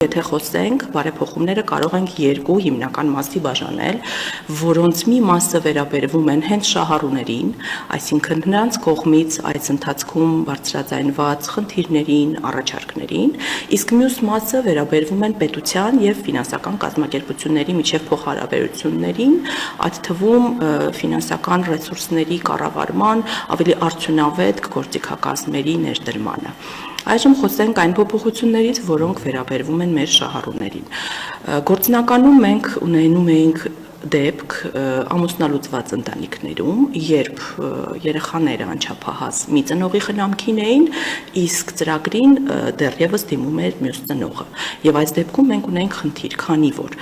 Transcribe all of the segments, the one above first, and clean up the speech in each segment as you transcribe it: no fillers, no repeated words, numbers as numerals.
եթե խոսենք, բարեփոխումները կարող ենք երկու հիմնական մասի բաժանել, որոնց մի մասը վերաբերվում են հենց շահառուներին, այսինքն նրանց կողմից այս ընթացքում բարձրաձայնված խնդիրներին, առաջարկներին, իսկ մյուս մասը վերաբերվում են պետության եւ ֆինանսական կազմակերպությունների միջև փոխհարաբերություններին, այդ թվում ֆինանսական ռեսուրսների կառավարման, ավելի արդյունավետ գործիքակազմերի ներդրմանը։ Այժմ խոսենք այն փոփոխություններից, որոնք վերաբերվում են մեր շահառուներին։ Գործնականում մենք ունենում էինք դեպք ամուսնալուծված ընտանիքներում, երբ երեխաները անչափահաս մի ծնողի խնամքին էին, իսկ ծրագրին դեռևս դիմում էր մյուս ծնողը։ Եվ այս դեպքում մենք ունենք խնդիր, քանի որ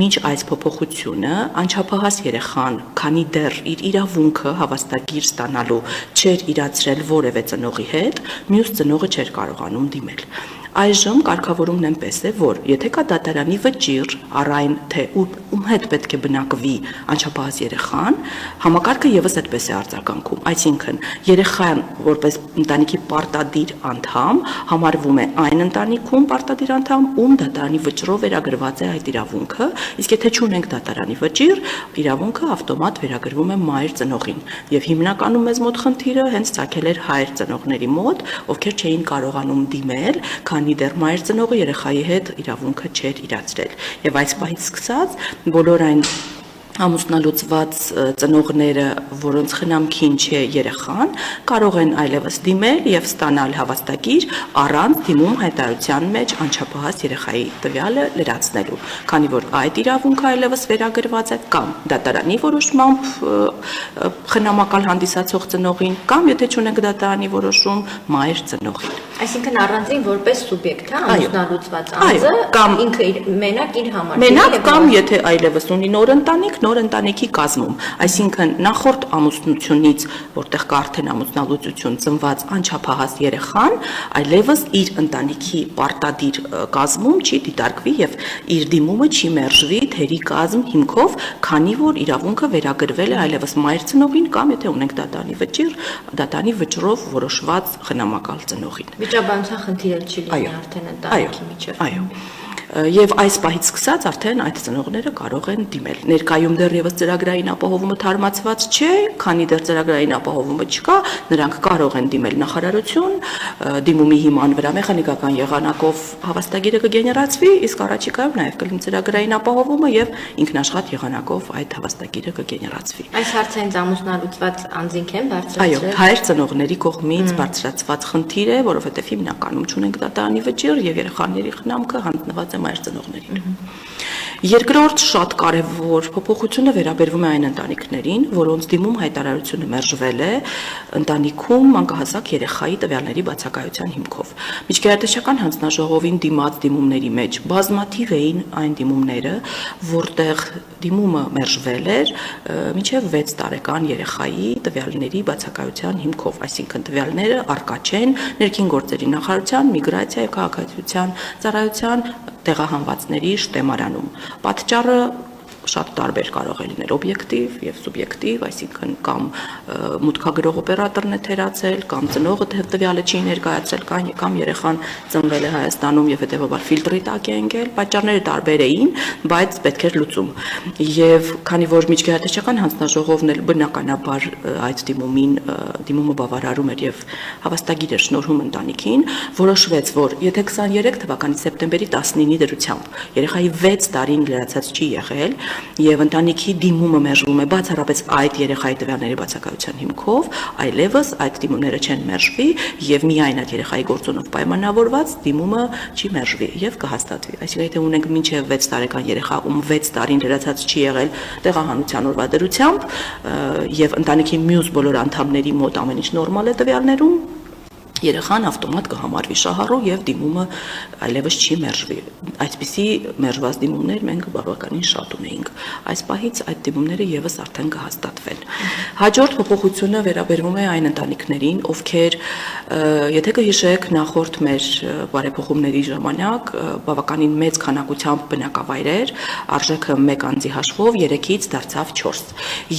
մինչ այս փոփոխությունը անչափահաս երեխան, քանի դեռ իր իրավունքը հավաստագիր ստանալու չէր իրացրել որևէ ծնողի հետ, մյուս ծնողը չէր կարողանում դիմել։ Այժմ կարգավորումն այնպես է, որ եթե կա դատարանի վճիռ առ այն, թե ում հետ պետք է բնակվի անչափահաս երեխան, համակարգը եւս այդպես է արձագանքում, այսինքն երեխան որպես ընտանիքի պարտադիր անդամ համարվում է այն ընտանիքում պարտադիր անդամ, ում դատարանի վճռով վերագրված է այդ իրավունքը, իսկ եթե չունենք դատարանի վճիռ, իրավունքը ավտոմատ վերագրվում է մայր ծնողին, եւ հիմնականում մեզ մոտ խնդիրը հենց ցակել էր հայր ծնողների մոտ, ովքեր չէին կարողանում դիմել, քանի դեռ մայր ծնողը երեխայի հետ իրավունքը չէր իրացրել։ Եվ այս պահից սկսած բոլոր այն ամուսնալուծված ծնողները, որոնց խնամքին չէ երեխան, կարող են այլևս դիմել եւ ստանալ հավաստագիր առանց դիմում հայտարարության մեջ անչափահաս երեխայի տվյալը լրացնելու, քանի որ այդ իրավունքը այլևս վերագրված է կամ դատարանի որոշմամբ խնամակալ հանդիսացող ծնողին, կամ եթե չունենք դատարանի որոշում, մայր ծնողին։ Այսինքն առանձին որպես սուբյեկտ, հա, ամուսնալուծված անձը ինքը մենակ իր համար։ Մենակ կամ եթե այլևս ունի նոր ընտանիքի կազմում, այսինքն նախորդ ամուսնությունից, որտեղ կա արդեն ամուսնալուծություն ծնված անչափահաս երեխան, այլևս իր ընտանիքի պարտադիր կազմում չի դիտարկվի եւ իր դիմումը չի մերժվի թերի կազմ հիմքով, քանի որ իրավունքը վերագրվել է այլևս մայր ծնողին կամ եթե ունենք դատարանի վճռով որոշված խնամակալ ծնողին։ Վիճաբանության խնդիրը չի լինի արդեն ընտանիքի միջև։ Այո։ Եվ այս պահից սկսած արդեն այդ ծնողները կարող են դիմել։ Ներկայում դեռևս ծրագրային ապահովումը թարմացված չէ, քանի դեռ ծրագրային ապահովումը չկա, նրանք կարող են դիմել նախարարություն, դիմումի հիման վրա մեխանիկական եղանակով հավաստագիրը կգեներացվի, իսկ առաջիկայում նաև կլինի ծրագրային ապահովումը եւ ինքնաշխատ եղանակով այդ հավաստագիրը կգեներացվի։ Այս հարցը հենց ամուսնալուծված անձինք են բարձրացրել։ Այո, հայր ծնողների կողմից բարձրացված խնդիր է, որովհետեւ հիմնականում չունենք դատարանի վճիռ եւ երեխաների խնամքը հանձնված է մայր ծնողներին։ Երկրորդ շատ կարևոր փոփոխությունը վերաբերվում է այն ընտանիքներին, որոնց դիմում հայտարարությունը մերժվել է ընտանիքում մանկահասակ երեխայի տվյալների բացակայության հիմքով։ Միջգերատեսչական հանձնաժողովին դիմաց դիմումների մեջ բազմաթիվ էին այն դիմումները, որտեղ դիմումը մերժվել էր մինչև 6 տարեկան երեխայի տվյալների բացակայության հիմքով, այսինքն տվյալները առկա չեն ներքին գործերի նախարարության, միգրացիա եւ քաղաքացիության ծառայության տեղահանվածների շտեմարանում։ Պատճառը շատ տարբեր կարող է լինել օբյեկտիվ եւ սուբյեկտիվ, այսինքն կամ մուտքագրող օպերատորն է թերացել, կամ ծնողը տվյալը չի ներկայացրել, կամ երեխան ծնվել է Հայաստանում եւ հետեւաբար ֆիլտրի տակ է ընկել, պատճառները տարբեր էին, բայց պետք էր լուծում։ Եվ քանի որ միջգերատեսչական հանձնաժողովն էլ բնականաբար այդ դիմումը բավարարում էր եւ հավաստագիր էր շնորհում ընտանիքին, որոշվեց, որ եթե 23 թվականի սեպտեմբերի 19-ի դրությամբ երեխայի 6 տարին լրացած չի եղել, եւ ընտանիքի դիմումը մերժվում է բացառապես այդ երեխայի տվյալների բացակայության հիմքով, այլևս այդ դիմումները չեն մերժվի եւ միայն այդ երեխայի գործոնով պայմանավորված դիմումը չի մերժվի եւ կհաստատվի։ Այսինքն եթե ունենք մինչեւ 6 տարեկան երեխա, ում 6 տարին լրացած չի եղել տեղահանության օրվա դրությամբ եւ ընտանիքի մյուս բոլոր անդամների մոտ ամեն ինչ նորմալ է տվյալներում, երեխան ավտոմատ կհամարվի շահառու եւ դիմումը այլևս չի մերժվի։ Այսպիսի մերժված դիմումներ մենք բավականին շատ ունեինք։ Այս պահից այդ դիմումները եւս արդեն կհաստատվեն։ Հաջորդ փոփոխությունը վերաբերվում է այն ընտանիքներին, ովքեր, եթե կհիշեք, նախորդ մեր բարեփոխումների ժամանակ բավականին մեծ քանակությամբ բնակավայրեր, արժեքը 1 անձի հաշվով 3-ից դարձավ 4։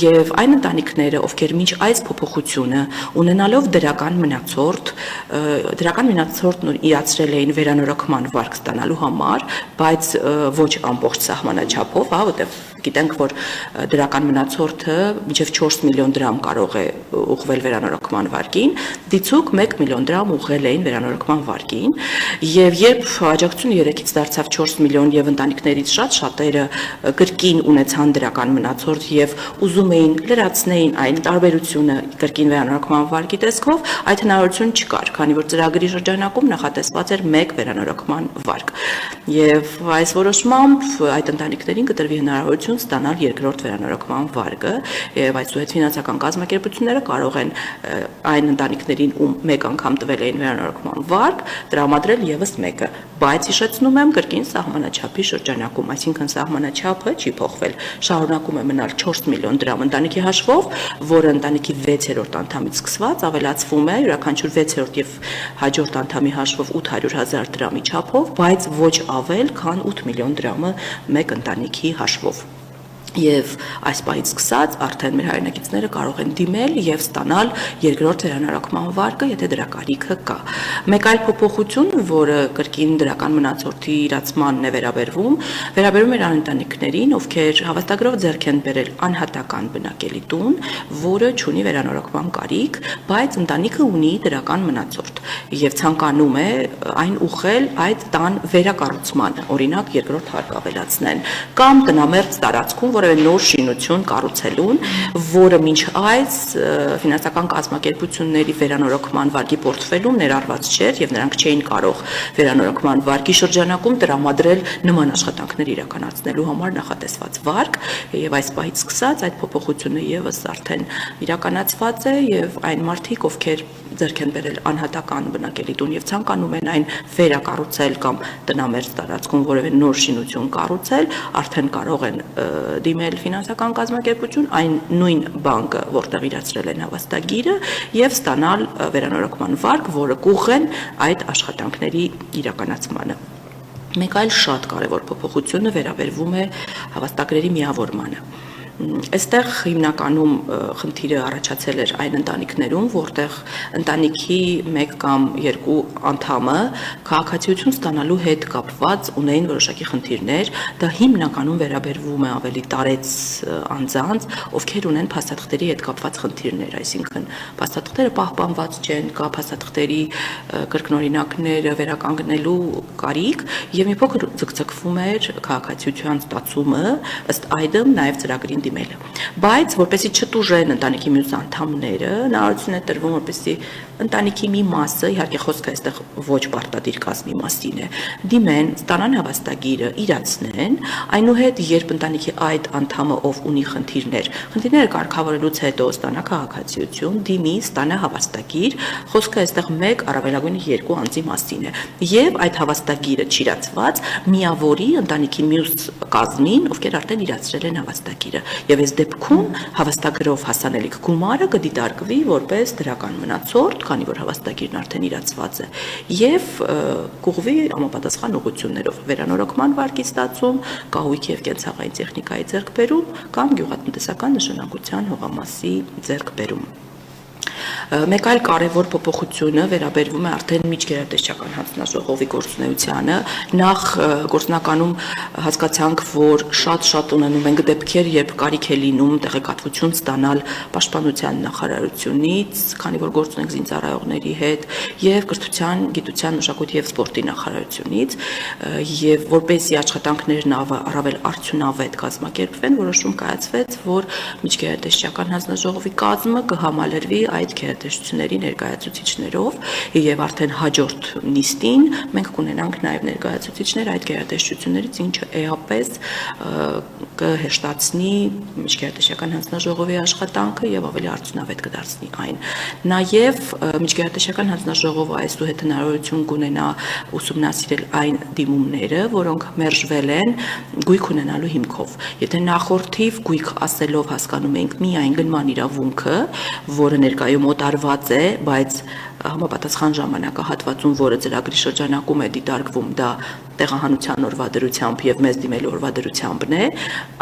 Եվ այն ընտանիքները, ովքեր մինչ այս փոփոխությունը ունենալով դրական մնացորդ, դրական մնացորդն իրացրել էին վերանորոգման վարկ ստանալու համար, բայց ոչ ամբողջ սահմանաչափով, հա, որտեղ գիտենք, որ դրական մնացորդը մինչև 4 միլիոն դրամ կարող է ուղղվել վերանորոգման վարկին, դիցուք 1 միլիոն դրամ ուղղել էին վերանորոգման վարկին, եւ երբ աջակցությունը 3-ից դարձավ 4 միլիոն եւ ընտանիքներից շատերը կրկին ունեցան դրական մնացորդ եւ ուզում էին լրացնեին այն տարբերությունը կրկին վերանորոգման վարկի տեսքով, այդ հնարավորություն չկար, քանի որ ծրագրի շրջանակում նախատեսված էր 1 վերանորոգման վարկ։ Եվ այս որոշմամբ այդ ընտանիքներին կտրվի հնարավորություն ստանալ երկրորդ վերանորոգման վարկը, եւ այսուհետ ֆինանսական կազմակերպությունները կարող են այն ընտանիքներին, ում մեկ անգամ տվել էին վերանորոգման վարկ, տրամադրել եւս մեկը, բայց հիշեցնում եմ կրկին սահմանաչափի շրջանակում, այսինքն սահմանաչափը չի փոխվել, շարունակում է մնալ 4 միլիոն դրամ ընտանիքի հաշվով, որը ընտանիքի 6-րդ անդամից սկսված ավելացվում է յուրաքանչյուր 6-րդ եւ հաջորդ անդամի հաշվով 800,000 դրամի չափով, բայց ոչ ավել, քան 8 միլիոն դրամը մեկ ընտանիքի հաշվով։ Եվ այս պահից սկսած արդեն մեր հայրենակիցները կարող են դիմել եւ ստանալ երկրորդ վերանորոգման վարկը, եթե դրա կարիքը կա։ Մեկ այլ փոփոխություն, որը կրկին դրական մնացորդի իրացմանն է վերաբերվում էր այն ընտանիքներին, ովքեր հավաստագրով ձեռք են բերել անհատական բնակելի տուն, որը ունի վերանորոգման կարիք, բայց ընտանիքը ունի դրական մնացորդ եւ ցանկանում է այն ուղղել այդ տան վերակառուցմանը, օրինակ երկրորդ հարկ ավելացնեն կամ տնամերձ տարածքում, նոր շինություն կառուցելուն, որը մինչ այս ֆինանսական կազմակերպությունների վերանորոգման վարկի պորտֆելում ներառված չէր եւ նրանք չէին կարող վերանորոգման վարկի շրջանակում տրամադրել նման աշխատանքներ իրականացնելու համար նախատեսված վարկ եւ այս պահից սկսած այդ փոփոխությունը եւս արդեն իրականացված է եւ այն մարդիկ, ովքեր ձեռք են բերել անհատական բնակելի տուն եւ ցանկանում են այն վերակառուցել կամ տնամերձ տարածքում որևէ նոր շինություն կառուցել, արդեն կարող են դիմել ֆինանսական կազմակերպություն, այն նույն բանկը, որտեղ իրացրել են հավաստագիրը եւ ստանալ վերանորոգման վարկ, որը կուղղեն այդ աշխատանքների իրականացմանը։ Մեկ այլ շատ կարևոր փոփոխությունը վերաբերվում է հավաստագրերի միավորմանը։ Այստեղ հիմնականում խնդիրը առաջացել էր այն ընտանիքներում, որտեղ ընտանիքի 1 կամ 2 անդամը քաղաքացիություն ստանալու հետ կապված ունեին որոշակի խնդիրներ, դա հիմնականում վերաբերվում է ավելի տարեց անձանց, ովքեր ունեն փաստաթղթերի հետ կապված խնդիրներ, այսինքն փաստաթղթերը պահպանված չեն, կա փաստաթղթերի կրկնօրինակները վերականգնելու կարիք եւ մի փոքր ձգձգվում էր քաղաքացիության ստացումը, ըստ այդմ նաեւ ծրագրին դիմելը, բայց որպեսզի չտուժեն ընտանիքի մյուս անդամները, հնարավորություն է տրվում, որպեսզի ընտանիքի մի մասը, իհարկե խոսքը այստեղ ոչ պարտադիր կազմի մասին է, դիմեն, ստանան հավաստագիրը, իրացնեն, այնուհետ երբ ընտանիքի այդ անդամը, ով ունի խնդիրները կարգավորելուց հետո ստանա քաղաքացիություն, դիմի, ստանա հավաստագիր, խոսքը այստեղ 1, առավելագույնը 2 անձի մասին է, եւ այդ հավաստագիրը չիրացված միավորի ընտանիքի մյուս կազմին, ովքեր արդեն իրացրել են հավաստագիրը, եւ այս դեպքում հավաստագրով հասանելիք գումարը կդիտարկվի որպես դրական մնացորդ, քանի որ հավաստագիրն արդեն իրացված է, եւ կուղղվի համապատասխան ուղղություններով վերանորոգման վարկի ստացում, կահույքի եւ կենցաղային տեխնիկայի ձեռքբերում կամ գյուղատնտեսական նշանակության հողամասի ձեռքբերում։ Մեկ այլ կարևոր փոփոխությունը վերաբերվում է արդեն միջգերատեսչական հանձնաժողովի գործունեությանը։ Նախ գործնականում հասկացանք, որ շատ ունենում ենք դեպքեր, երբ կարիք է լինում տեղեկատվություն ստանալ պաշտպանության նախարարությունից, քանի որ գործ ունենք զինծառայողների հետ, եւ կրթության, գիտության, մշակույթի եւ սպորտի նախարարությունից, եւ որպեսզի աշխատանքներն առավել արդյունավետ կազմակերպվեն, որոշում կայացվեց, որ միջգերատեսչական հանձնաժողովի կազմը կհամալրվի այդ գերատեսչությունների ներկայացուցիչներով եւ արդեն հաջորդ նիստին մենք կունենանք նաեւ ներկայացուցիչներ այդ գերատեսչություններից, ինչը էապես կհեշտացնի միջգերատեսչական հանձնաժողովի աշխատանքը եւ ավելի արդյունավետ կդարձնի այն։ Նաեւ միջգերատեսչական հանձնաժողովը այսուհետ հնարավորություն կունենա ուսումնասիրել այն դիմումները, որոնք մերժվել են գույք ունենալու հիմքով։ Եթե նախորդիվ գույք ասելով հասկանում ենք միայն գնման իրավունքը, որը ներկայ ներկայում օտարված է, բայց համապատասխան ժամանակահատվածում, որը ծրագրի շրջանակում է դիտարկվում, դա տեղահանության օրվա դրությամբ եւ մեզ դիմելու օրվա դրությամբ է,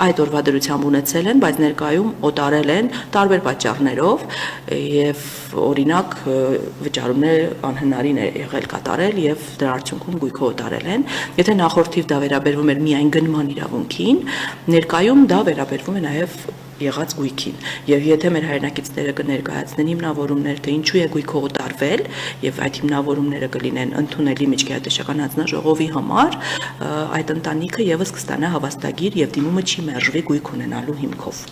այդ օրվա դրությամբ ունեցել են, բայց ներկայում օտարել են տարբեր պատճառներով եւ օրինակ վճարումներ անհնարին է եղել կատարել եւ դրա արդյունքում գույքը օտարել են։ Եթե նախորդիվ դա վերաբերվում էր միայն գնման իրավունքին, ներկայում դա վերաբերվում է նաեւ եղած գույքին եւ եթե մեր հայրենակիցները կներկայացնեն հիմնավորումներ թե ինչու է գույքը օտարվել եւ այդ հիմնավորումները կլինեն ընդունելի միջկայատեսչական հանձնաժողովի համար, այդ ընտանիքը եւս կստանա հավաստագիր եւ դիմումը չի մերժվի գույք ունենալու հիմքով։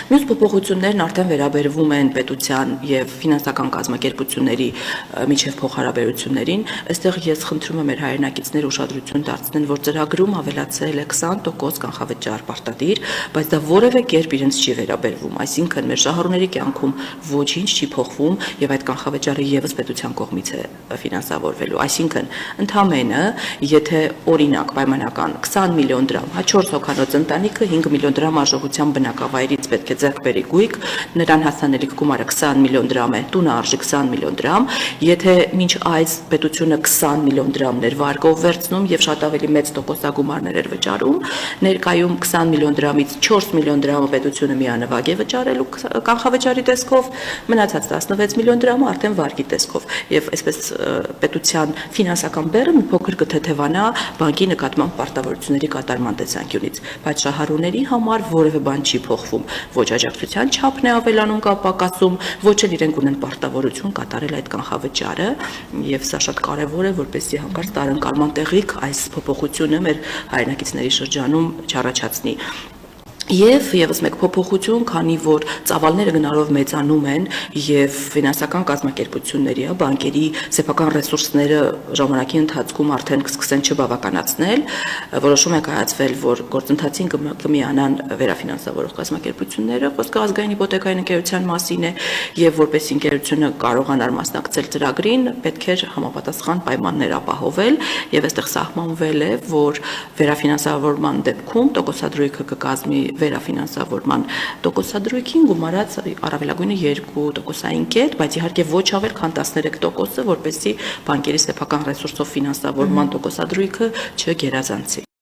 Մյուս փոփոխություններն արդեն վերաբերվում են պետության եւ ֆինանսական կազմակերպությունների միջև փոխհարաբերություններին։ Այստեղ ես խնդրում եմ մեր հայրենակիցները ուշադրություն դարձնեն, որ ծրագրում ավելացել է 20% կանխավճար պարտադիր, բայց դա որևէ կերպ իրենց չի վերաբերվում, այսինքն մեր շահառուների կյանքում ոչինչ չի փոխվում եւ այդ կանխավճարը եւս պետության կողմից է ֆինանսավորվելու, այսինքն ընդամենը եթե օրինակ պայմանական 20 միլիոն դրամ, 4 հոգանոց ընտանիքը 5 միլիոն դրամ արժողությամբ բնակավայրից պետք է ձեռք բերի գույք, նրան հասանելիք գումարը 20 միլիոն դրամ է, տունը արժի 20 միլիոն դրամ, եթե մինչ այս պետությունը 20 միլիոն դրամներ վարկով վերցնում եւ շատ ավելի մեծ տոկոսագումարներ էր վճարում, ներկայում 20 միլիոն դրամից 4 միլիոն դրամը պետությունը միանվագ է վճարելու կանխավճարի տեսքով, մնացած 16 միլիոն դրամը արդեն վարկի տեսքով եւ այսպես պետության ֆինանսական բեռը մի փոքր կթեթևանա բանկի նկատմամբ պարտավորությունների կատարման տեսանկյունից, բայց շահառուների համար որևէ բան չի փոխվում, ոչ աջակցության չափն է ավելանում կամ պակասում, ոչ էլ իրենք ունեն պարտավորություն կատարել այդ կանխավճարը եւ սա շատ կարեւոր է, որպեսզի հանկարծ տարընկալման տեղիք այս փոփոխությունը մեր հայրենակիցների շրջանում չառաջացնի։ Եվ եւս մեկ փոփոխություն, քանի որ ծավալները գնալով մեծանում են եւ ֆինանսական կազմակերպությունների, բանկերի սեփական ռեսուրսները ժամանակի ընթացքում արդեն կսկսեն չբավականացնել, որոշում է կայացվել, որ գործընթացին կմիանան վերաֆինանսավորող կազմակերպությունները, խոսքը ազգային հիպոթեկային ընկերության մասին է եւ որպես ընկերությունը կարողանար մասնակցել ծրագրին, պետք է համապատասխան պայմաններ ապահովել եւ այստեղ սահմանվել է, որ վերաֆինանսավորման դեպքում տոկոսադրույքը կկազմի վերաֆինանսավորման տոկոսադրույքին գումարած առավելագույնը 2%-ային կետ, բայց իհարկե ոչ ավել քան 13%, որպեսզի բանկերի սեփական ռեսուրսով ֆինանսավորման տոկոսադրույքը չգերազանցի։